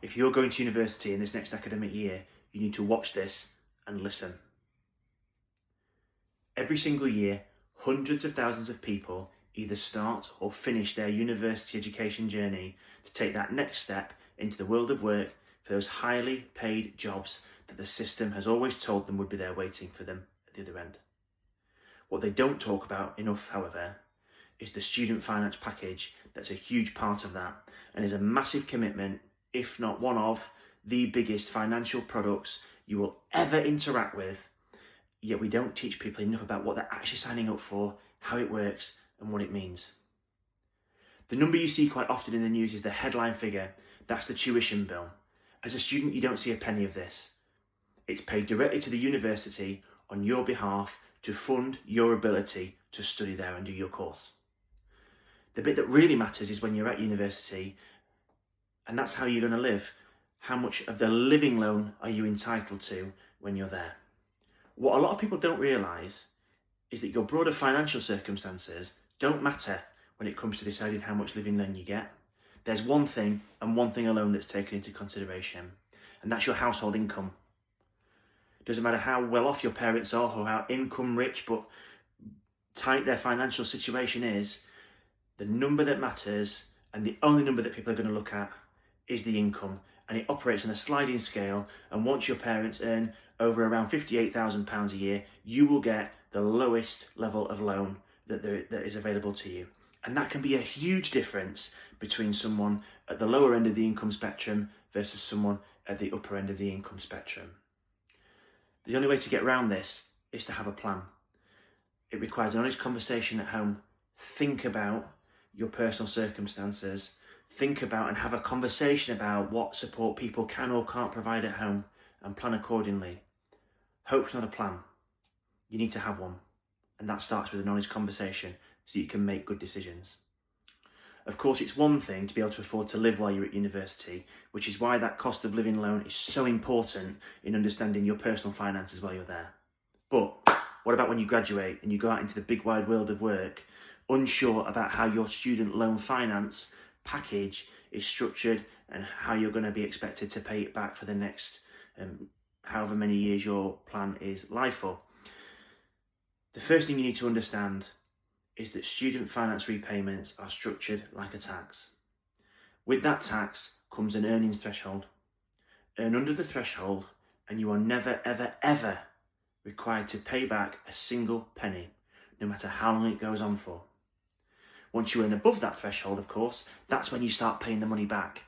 if you're going to university in this next academic year, you need to watch this and listen. Every single year, hundreds of thousands of people either start or finish their university education journey to take that next step into the world of work for those highly paid jobs that the system has always told them would be there waiting for them at the other end. What they don't talk about enough, however, is the student finance package that's a huge part of that and is a massive commitment, if not one of the biggest financial products you will ever interact with, yet we don't teach people enough about what they're actually signing up for, how it works, and what it means. The number you see quite often in the news is the headline figure. That's the tuition bill. As a student, you don't see a penny of this. It's paid directly to the university on your behalf to fund your ability to study there and do your course. The bit that really matters is when you're at university, and that's how you're going to live. How much of the living loan are you entitled to when you're there? What a lot of people don't realise is that your broader financial circumstances don't matter when it comes to deciding how much living loan you get. There's one thing and one thing alone that's taken into consideration, and that's your household income. Doesn't matter how well off your parents are or how income rich but tight their financial situation is, the number that matters and the only number that people are going to look at is the income, and it operates on a sliding scale, and once your parents earn over around £58,000 a year, you will get the lowest level of loan that is available to you. And that can be a huge difference between someone at the lower end of the income spectrum versus someone at the upper end of the income spectrum. The only way to get around this is to have a plan. It requires an honest conversation at home. Think about your personal circumstances. Think about and have a conversation about what support people can or can't provide at home and plan accordingly. Hope's not a plan. You need to have one. And that starts with an honest conversation so you can make good decisions. Of course, it's one thing to be able to afford to live while you're at university, which is why that cost of living loan is so important in understanding your personal finances while you're there. But what about when you graduate and you go out into the big wide world of work, unsure about how your student loan finance package is structured and how you're going to be expected to pay it back for the next however many years your plan is live for? The first thing you need to understand is that student finance repayments are structured like a tax. With that tax comes an earnings threshold. Earn under the threshold and you are never, ever, ever required to pay back a single penny, no matter how long it goes on for. Once you earn above that threshold, of course, that's when you start paying the money back.